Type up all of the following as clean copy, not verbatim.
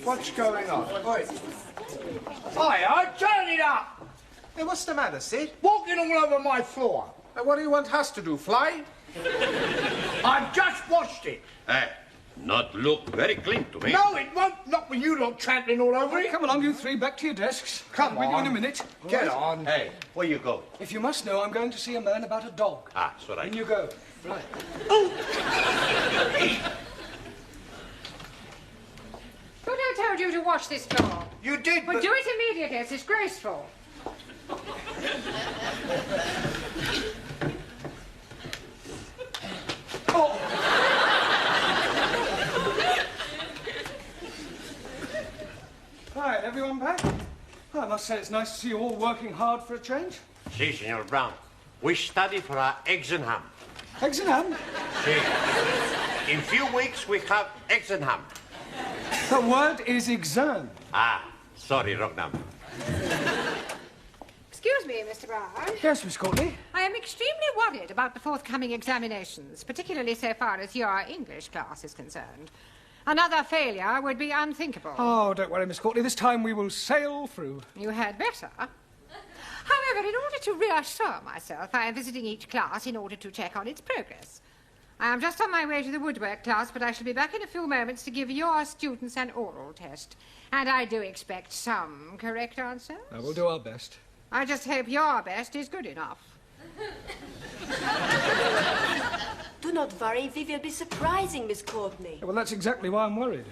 What's going on? Oi. Hiya, turn it up! Hey, what's the matter, Sid? Walking all over my floor. What do you want us to do, fly? I've just washed it. Hey, not look very clean to me. No, it won't. Not when you lot trampling all over it. Come along, you three, back to your desks. Come I'll be on. with you in a minute. Get on. Hey, where you going? If you must know, I'm going to see a man about a dog. Ah, it's all right. In you go. Right. But I told you to wash this floor. You did, But do it immediately. It's disgraceful. Oh. Right, everyone back? Oh, I must say it's nice to see you all working hard for a change. Si, Senor Brown. We study for our exam. Eggs and ham? Si. In few weeks, we have exam. The word is exam. Ah, sorry, wrong number. Excuse me, Mr. Brown. Yes, Miss Courtney? I am extremely worried about the forthcoming examinations, particularly so far as your English class is concerned. Another failure would be unthinkable. Oh, don't worry, Miss Courtney. This time we will sail through. You had better. However, in order to reassure myself, I am visiting each class in order to check on its progress. I am just on my way to the woodwork class, but I shall be back in a few moments to give your students an oral test. And I do expect some correct answers. We'll do our best. I just hope your best is good enough. Do not worry, we will be surprising Miss Courtney. Well, that's exactly why I'm worried.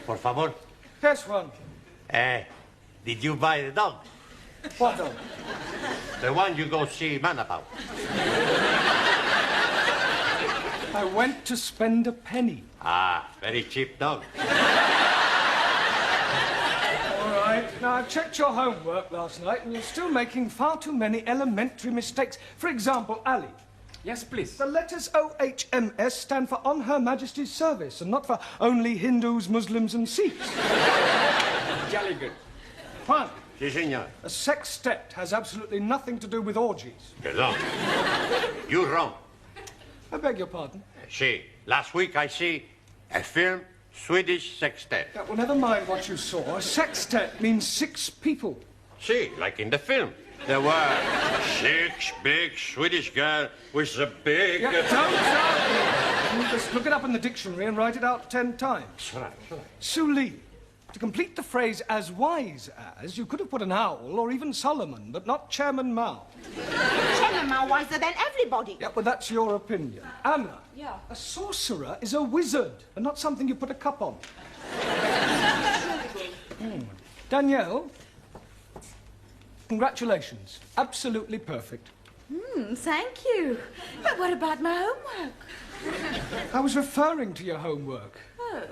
Por favor. Yes, one. Did you buy the dog? What dog? The one you go see man about. I went to spend a penny. Ah, very cheap dog. All right. Now, I've checked your homework last night, and you're still making far too many elementary mistakes. For example, Ali. Yes, please. The letters OHMS stand for On Her Majesty's Service, and not for only Hindus, Muslims, and Sikhs. Jolly good. Fine. Si, senor. A sextet has absolutely nothing to do with orgies. Perdón. You wrong. I beg your pardon. Si. Last week I see a film, Swedish sextet. Yeah, well, never mind what you saw. A sextet means 6 people. Si, like in the film. There were 6 big Swedish girls with a big... Yeah, don't just look it up in the dictionary and write it out 10 times. Right. Sue Lee. To complete the phrase as wise as, you could have put an owl or even Solomon, but not Chairman Mao. Chairman Mao wiser than everybody. Yeah, well, that's your opinion. Anna. Yeah. A sorcerer is a wizard and not something you put a cup on. Danielle. Congratulations. Absolutely perfect. Thank you. But what about my homework? I was referring to your homework. Oh.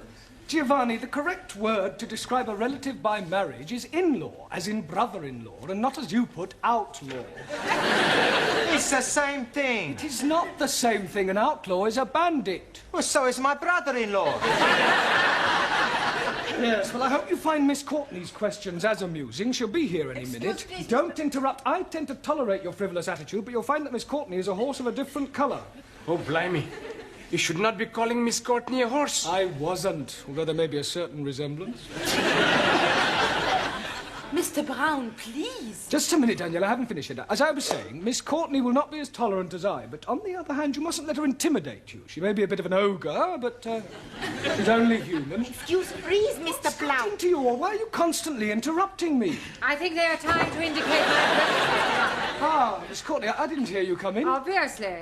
Giovanni, the correct word to describe a relative by marriage is in-law, as in brother-in-law, and not as you put, outlaw. It's the same thing. It is not the same thing. An outlaw is a bandit. Well, so is my brother-in-law. Yes, well, I hope you find Miss Courtney's questions as amusing. She'll be here any minute. Excuse me. Don't interrupt. I tend to tolerate your frivolous attitude, but you'll find that Miss Courtney is a horse of a different colour. Oh, blimey. You should not be calling Miss Courtney a horse. I wasn't, although there may be a certain resemblance. Mr. Brown, please. Just a minute, Danielle, I haven't finished yet. As I was saying, Miss Courtney will not be as tolerant as I, but on the other hand, you mustn't let her intimidate you. She may be a bit of an ogre, but she's only human. Excuse, please, Mr. Brown. Speaking to you, or why are you constantly interrupting me? I think they are trying to indicate my presence. Ah, Miss Courtney, I didn't hear you come in. Obviously.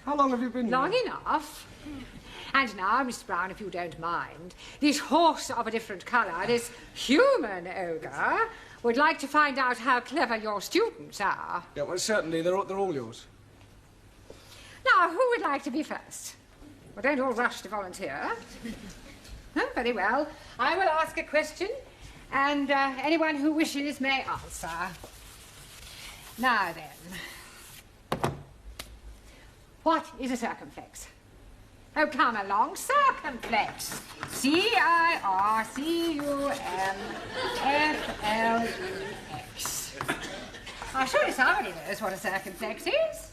How long have you been Long here? enough. And now, Mr. Brown, if you don't mind, this horse of a different colour, this human ogre, would like to find out how clever your students are. Yeah, well, certainly, they're all yours. Now, who would like to be first? Well, don't all rush to volunteer. Oh, very well. I will ask a question, and anyone who wishes may answer. Now then. What is a circumflex? Oh, come along, circumflex. C-I-R-C-U-M-F-L-E-X. I'm sure somebody knows what a circumflex is.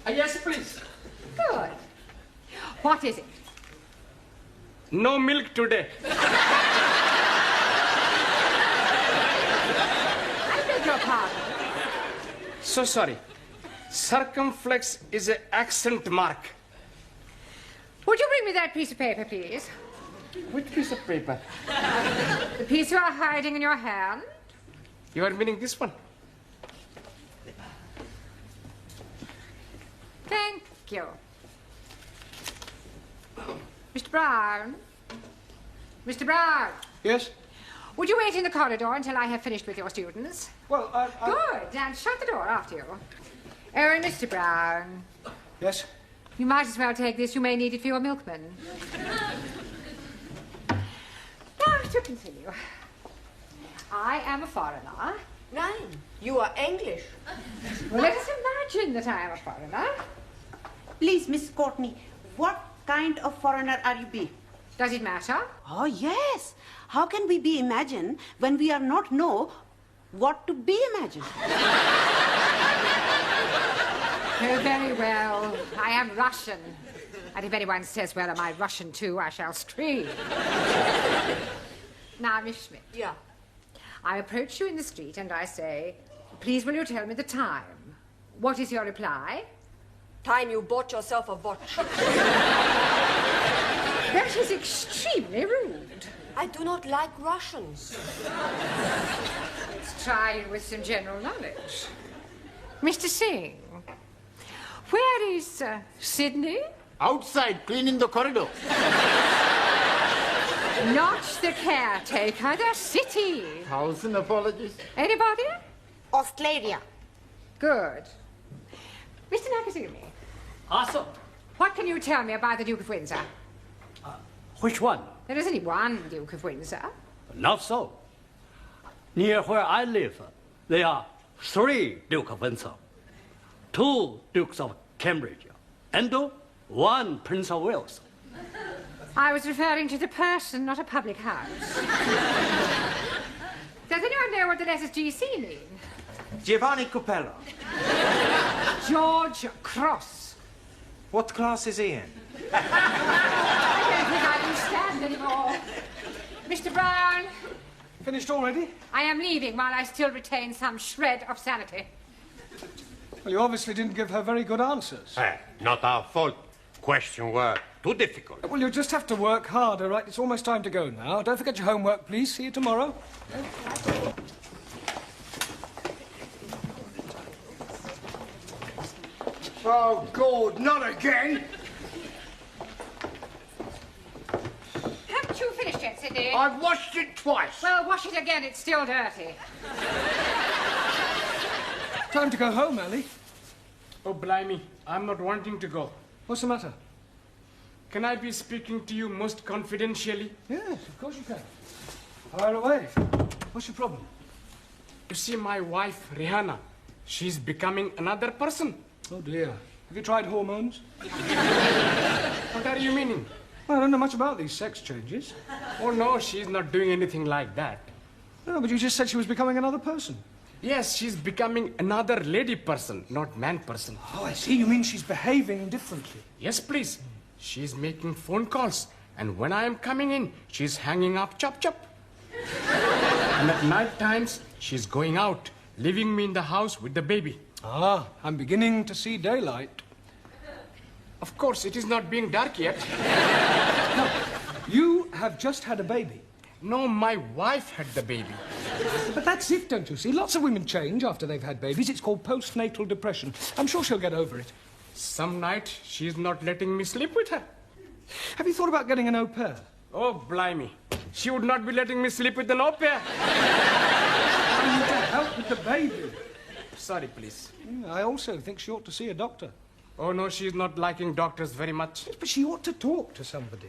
Yes, please. Good. What is it? No milk today. I beg your pardon. So sorry. Circumflex is an accent mark. Would you bring me that piece of paper, please? Which piece of paper? The piece you are hiding in your hand? You are meaning this one? Thank you. Mr. Brown? Mr. Brown, Yes? would you wait in the corridor until I have finished with your students? Well, Good, and shut the door after you. Oh, and Mr. Brown, Yes? you might as well take this. You may need it for your milkman. Now, to continue. I am a foreigner. Nein, you are English. Well, let us imagine that I am a foreigner. Please, Miss Courtney, what kind of foreigner are you be? Does it matter? Oh, yes. How can we be imagine when we are not know what to be imagine? Oh, very well. I am Russian. And if anyone says, well, am I Russian too, I shall scream. Now, Miss Schmidt. Yeah. I approach you in the street and I say, please will you tell me the time? What is your reply? Time you bought yourself a watch. That is extremely rude. I do not like Russians. Let's try with some general knowledge. Mr. Singh, where is Sydney? Outside, cleaning the corridor. Not the caretaker, the city. 1,000 apologies. Anybody? Australia. Good. Mr. Nakazumi, Awesome. what can you tell me about the Duke of Windsor? Which one? There is only one Duke of Windsor. Not so. Near where I live, there are 3 Duke of Windsor, 2 Dukes of Cambridge, and 1 Prince of Wales. I was referring to the person, not a public house. Does anyone know what the letters GC mean? Giovanni Capello. George Cross. What class is he in? I don't think I can stand anymore. Mr. Brown, Finished already? I am leaving while I still retain some shred of sanity. Well, you obviously didn't give her very good answers. Not our fault. Questions were too difficult. Well, you just have to work harder, right? It's almost time to go now. Don't forget your homework, please. See you tomorrow. Oh, God, not again. Haven't you finished yet, Sidney? I've washed it twice. Well, wash it again. It's still dirty. Time to go home, Ellie. Oh, blimey. I'm not wanting to go. What's the matter? Can I be speaking to you most confidentially? Yes, of course you can. Fire away. What's your problem? You see, my wife, Rihanna, she's becoming another person. Oh, dear. Have you tried hormones? What are you meaning? Well, I don't know much about these sex changes. Oh, no, she's not doing anything like that. No, but you just said she was becoming another person. Yes, she's becoming another lady person, not man person. Oh, I see. You mean she's behaving differently. Yes, please. She's making phone calls. And when I am coming in, she's hanging up chop chop. And at night times, she's going out, leaving me in the house with the baby. Ah, I'm beginning to see daylight. Of course, it is not being dark yet. You have just had a baby. No, my wife had the baby. But that's it, don't you see? Lots of women change after they've had babies. It's called postnatal depression. I'm sure she'll get over it. Some night, she's not letting me sleep with her. Have you thought about getting an au pair? Oh, blimey. She would not be letting me sleep with an au pair. I need to help with the baby. Sorry, please. I also think she ought to see a doctor. Oh, no, she's not liking doctors very much. But she ought to talk to somebody.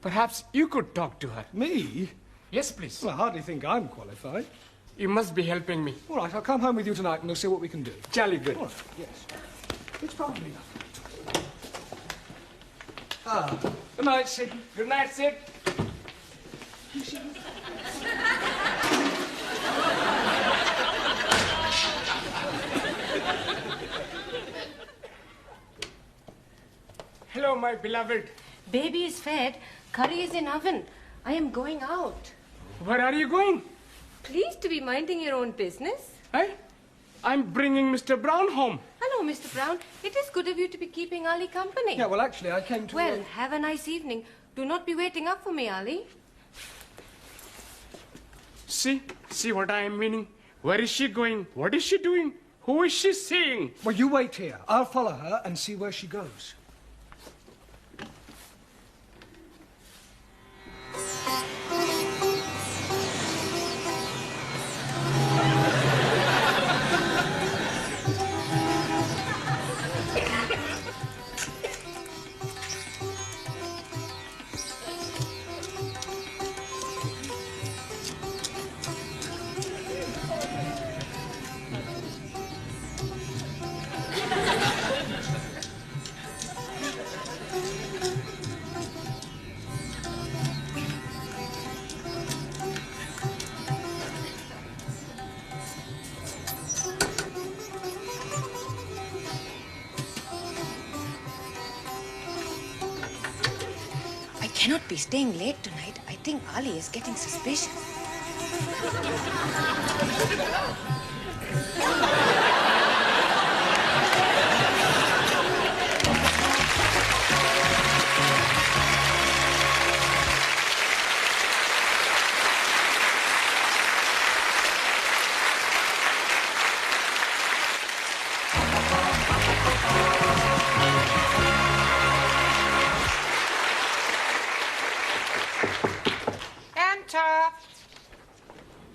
Perhaps you could talk to her. Me? Yes, please. Well, I hardly think I'm qualified. You must be helping me. All right, I'll come home with you tonight and we'll see what we can do. Jolly good. All right, yes. It's probably nothing. Good night, Sid. Good night, Sid. Hello, my beloved. Baby is fed. Curry is in oven. I am going out. Where are you going? Please to be minding your own business. Eh? I'm bringing Mr. Brown home. Hello, Mr. Brown. It is good of you to be keeping Ali company. Yeah, well, actually, I came to... Well, have a nice evening. Do not be waiting up for me, Ali. See what I am meaning? Where is she going? What is she doing? Who is she seeing? Well, you wait here. I'll follow her and see where she goes. I cannot be staying late tonight. I think Ali is getting suspicious.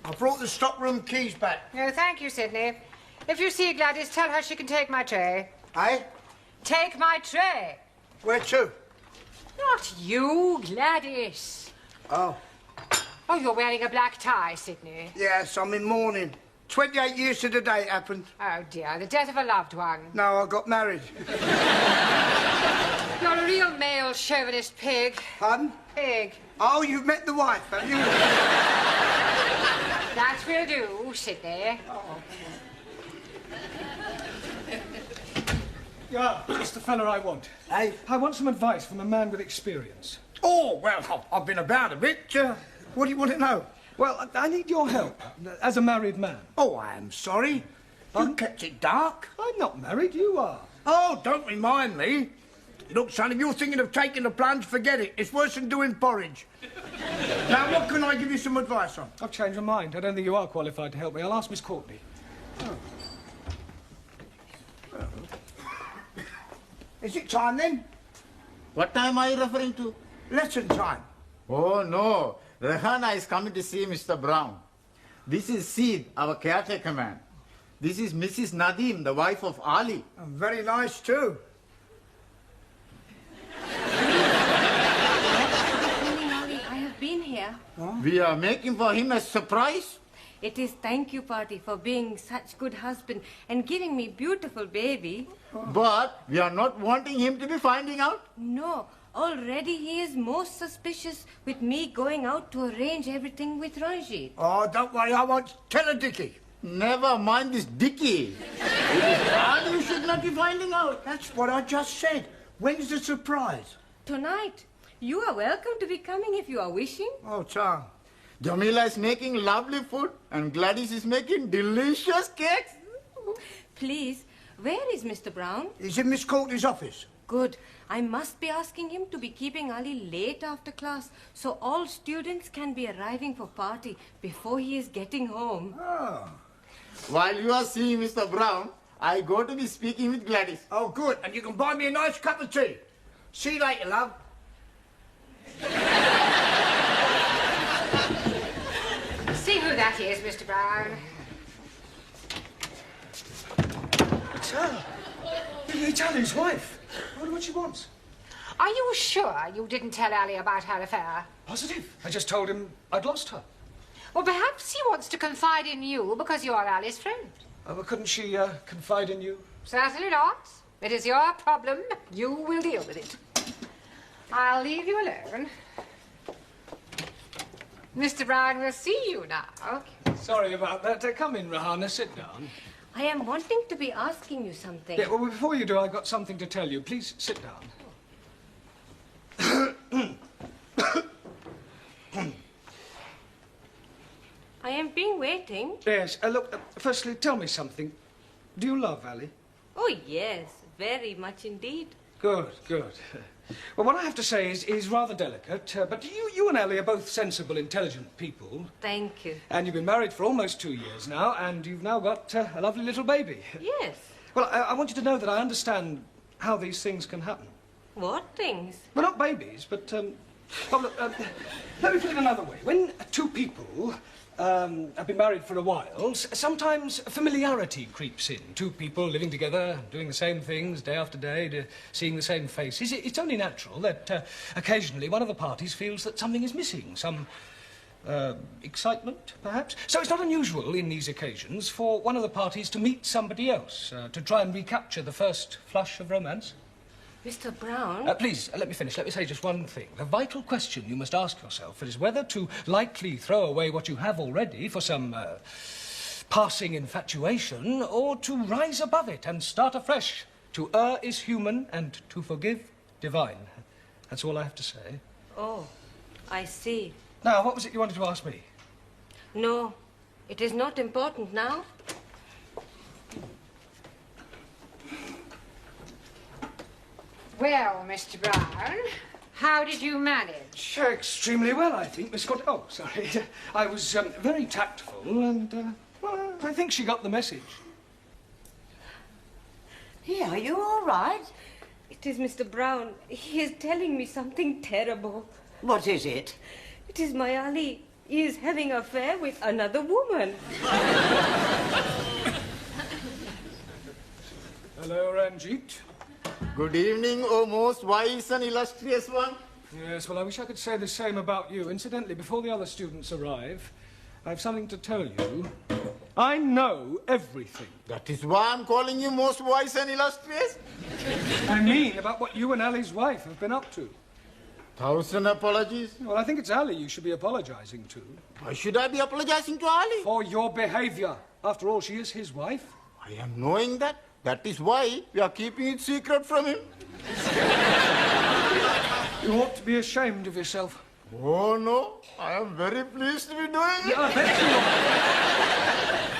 I brought the stockroom keys back. No, thank you, Sidney. If you see Gladys, tell her she can take my tray. Eh? Take my tray. Where to? Not you, Gladys. Oh. Oh, you're wearing a black tie, Sidney. Yes, I'm in mourning. 28 years to the day it happened. Oh, dear, the death of a loved one. No, I got married. You're a real male chauvinist pig. Pardon? Pig. Oh, you've met the wife, have you? That will do, Sidney. Yeah, it's the fella I want. Hey? I want some advice from a man with experience. Oh, well, I've been about a bit. What do you want to know? Well, I need your help, as a married man. Oh, I am sorry. You kept it dark. I'm not married, you are. Oh, don't remind me. Look, son, if you're thinking of taking the plunge, forget it. It's worse than doing porridge. Now, what can I give you some advice on? I've changed my mind. I don't think you are qualified to help me. I'll ask Miss Courtney. Is it time, then? What time are you referring to? Lesson time. Oh, no. Rehana is coming to see Mr. Brown. This is Sid, our caretaker man. This is Mrs. Nadim, the wife of Ali. Very nice, too. I have been here. We are making for him a surprise. It is thank you party for being such good husband and giving me beautiful baby. But we are not wanting him to be finding out. No, already he is most suspicious with me going out to arrange everything with Ranjit. Oh, don't worry, I won't tell a Dickie. Never mind this Dickie. Ali should not be finding out. That's what I just said. When's the surprise? Tonight. You are welcome to be coming if you are wishing. Oh, Tom. Jamila is making lovely food and Gladys is making delicious cakes. Please, where is Mr. Brown? He's in Miss Courtney's office. Good. I must be asking him to be keeping Ali late after class so all students can be arriving for party before he is getting home. Oh. While you are seeing Mr. Brown, I go to be speaking with Gladys. Oh, good. And you can buy me a nice cup of tea. See you later, love. See who that is, Mr. Brown. It's her. It's Ali's wife. I wonder what she wants. Are you sure you didn't tell Ali about her affair? Positive. I just told him I'd lost her. Well, perhaps he wants to confide in you because you're Ali's friend. Oh, well, couldn't she confide in you? Certainly not. It is your problem. You will deal with it. I'll leave you alone. Mr. Brown will see you now. Sorry about that. Come in, Rahana. Sit down. I am wanting to be asking you something. Yeah, well, before you do, I've got something to tell you. Please sit down. waiting. Yes, look, firstly, tell me something. Do you love Ali? Oh, yes, very much indeed. Good, good. Well, what I have to say is rather delicate, but you and Ali are both sensible, intelligent people. Thank you. And you've been married for almost 2 years now, and you've now got a lovely little baby. Yes. Well, I want you to know that I understand how these things can happen. What things? Well, not babies, but, oh, look, let me put it another way. When two people have been married for a while, sometimes familiarity creeps in. Two people living together, doing the same things day after day, seeing the same faces. It's only natural that occasionally one of the parties feels that something is missing, some excitement, perhaps. So it's not unusual in these occasions for one of the parties to meet somebody else, to try and recapture the first flush of romance. Mr. Brown? Please, let me finish. Let me say just one thing. The vital question you must ask yourself is whether to lightly throw away what you have already for some passing infatuation, or to rise above it and start afresh. To err is human, and to forgive, divine. That's all I have to say. Oh, I see. Now, what was it you wanted to ask me? No, it is not important now. Well, Mr. Brown, how did you manage? Extremely well, I think, Miss Scott. Oh, sorry. I was very tactful, and, well, I think she got the message. Yeah, are you all right? It is Mr. Brown. He is telling me something terrible. What is it? It is my Ali. He is having an affair with another woman. Hello, Ranjit. Good evening, O most wise and illustrious one. Yes, well, I wish I could say the same about you. Incidentally, before the other students arrive, I have something to tell you. I know everything. That is why I'm calling you most wise and illustrious. I mean about what you and Ali's wife have been up to. 1,000 apologies. Well, I think it's Ali you should be apologizing to. Why should I be apologizing to Ali? For your behavior. After all, she is his wife. I am knowing that. That is why we are keeping it secret from him. You ought to be ashamed of yourself. Oh, no. I am very pleased to be doing it. Yeah, I bet you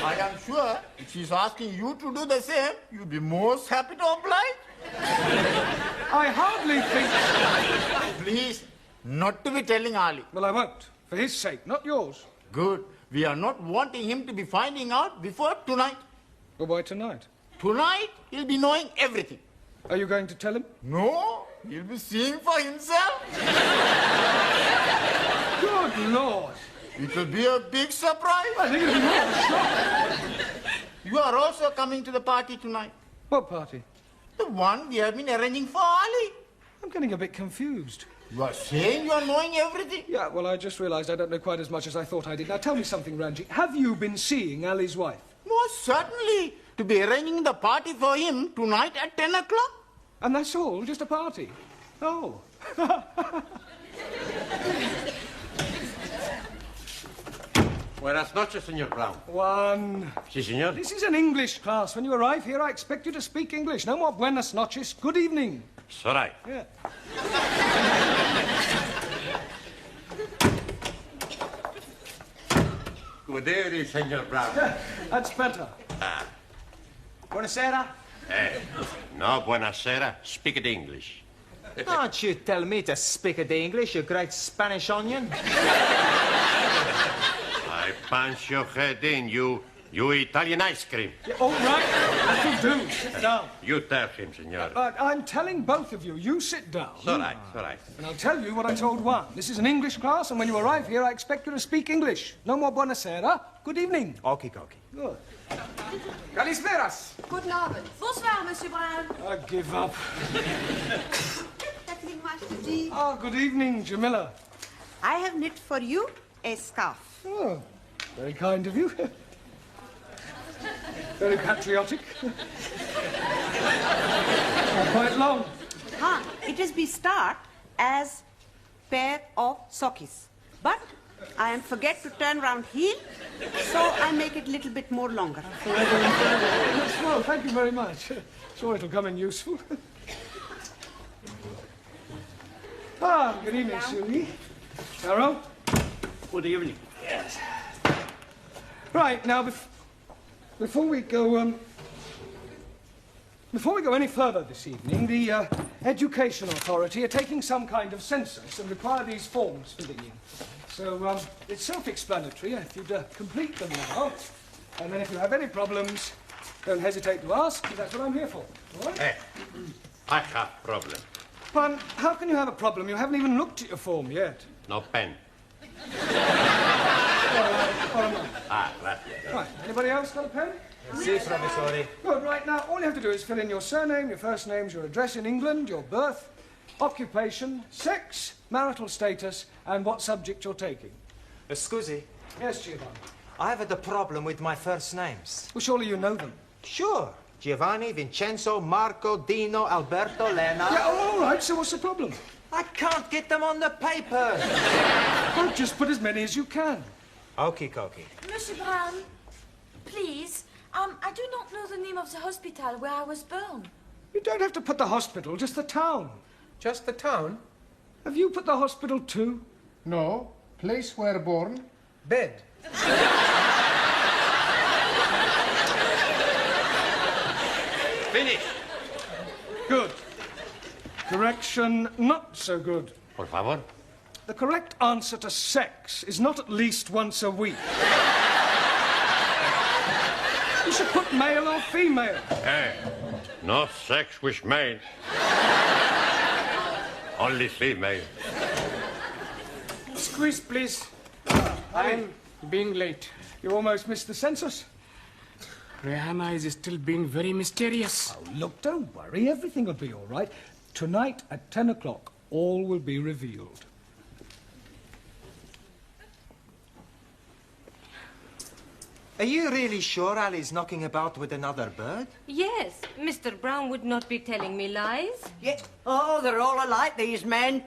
are. I am sure if she's asking you to do the same, you'll be most happy to oblige. I hardly think so. Please, not to be telling Ali. Well, I won't. For his sake, not yours. Good. We are not wanting him to be finding out before tonight. Well, why tonight? Tonight, he'll be knowing everything. Are you going to tell him? No, he'll be seeing for himself. Good Lord. It will be a big surprise. I think it'll be more of a shock. You are also coming to the party tonight. What party? The one we have been arranging for Ali. I'm getting a bit confused. You are saying you are knowing everything? Yeah, well, I just realized I don't know quite as much as I thought I did. Now, tell me something, Ranjit. Have you been seeing Ali's wife? Most certainly. To be arranging the party for him tonight at 10 o'clock. And that's all? Just a party? Oh. Buenas noches, Señor Brown. One. Sí, señor. This is an English class. When you arrive here, I expect you to speak English. No more buenas noches. Good evening. It's all right. Yeah. Good evening, Señor Brown. That's better. Buonasera. No, buenasera. Speak it English. Don't you tell me to speak the English, you great Spanish onion. I punch your head in, you Italian ice cream. Yeah, all right. That'll do. Sit down. You tell him, senor. I'm telling both of you. You sit down. It's all right, it's all right. And I'll tell you what I told one. This is an English class, and when you arrive here, I expect you to speak English. No more buonasera. Good evening. Okie dokie. Good. Kalisperas. Guten Abend. Bonsoir, Monsieur Brown. I give up. That's Lenguaje Temporada. Oh, good evening, Jamila. I have knit for you a scarf. Oh, very kind of you. Very patriotic. Quite long. It is be start as pair of sockies. But I am forget to turn round heel, so I make it a little bit more longer. Well, thank you very much. Sure it'll come in useful. Good evening, Suli. Carol? Good evening. Yes. Right, now, before we go any further this evening, the Education Authority are taking some kind of census and require these forms filling in. So, it's self-explanatory if you'd complete them now. And then if you have any problems, don't hesitate to ask, because that's what I'm here for. All right? Hey, I have problem. But how can you have a problem? You haven't even looked at your form yet. No pen. Right. Anybody else got a pen? Si, professore. Good, right, now, all you have to do is fill in your surname, your first names, your address in England, your birth, occupation, sex, marital status, and what subject you're taking. Scusi, Yes, Giovanni. I have a problem with my first names. Well, surely you know them. Sure. Giovanni, Vincenzo, Marco, Dino, Alberto, Lena. Yeah, all right, so what's the problem? I can't get them on the paper. Well, just put as many as you can. Okie dokie. Monsieur Brown, please, I do not know the name of the hospital where I was born. You don't have to put the hospital, just the town. Just the town? Have you put the hospital too? No. Place where born? Bed. Finish. Good. Correction, not so good. Por favor. The correct answer to sex is not at least once a week. You should put male or female. Hey, no sex with male. Only female. Squeeze, please. I'm being late. You almost missed the census. Rihanna is still being very mysterious. Oh, look, don't worry. Everything will be all right. Tonight at 10 o'clock, all will be revealed. Are you really sure Ali's knocking about with another bird? Yes, Mr. Brown would not be telling me lies. Yeah. Oh, they're all alike, these men.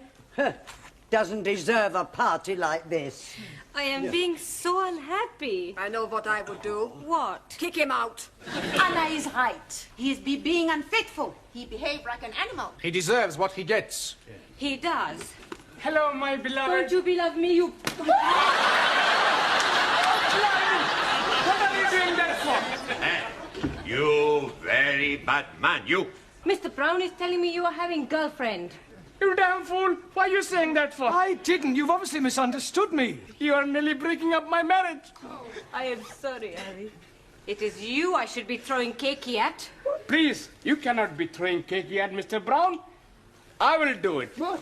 Doesn't deserve a party like this. I am being so unhappy. I know what I would do. What? Kick him out. Anna is right. He is being unfaithful. He behaved like an animal. He deserves what he gets. He does. Hello, my beloved. Don't you beloved me, you... What are you doing that for? Hey, you very bad man, you. Mr. Brown is telling me you are having girlfriend. You damn fool. Why are you saying that for? I didn't. You've obviously misunderstood me. You are nearly breaking up my marriage. Oh, I am sorry, Ali. It is you I should be throwing cakey at. Please, you cannot be throwing cakey at Mr. Brown. I will do it. What?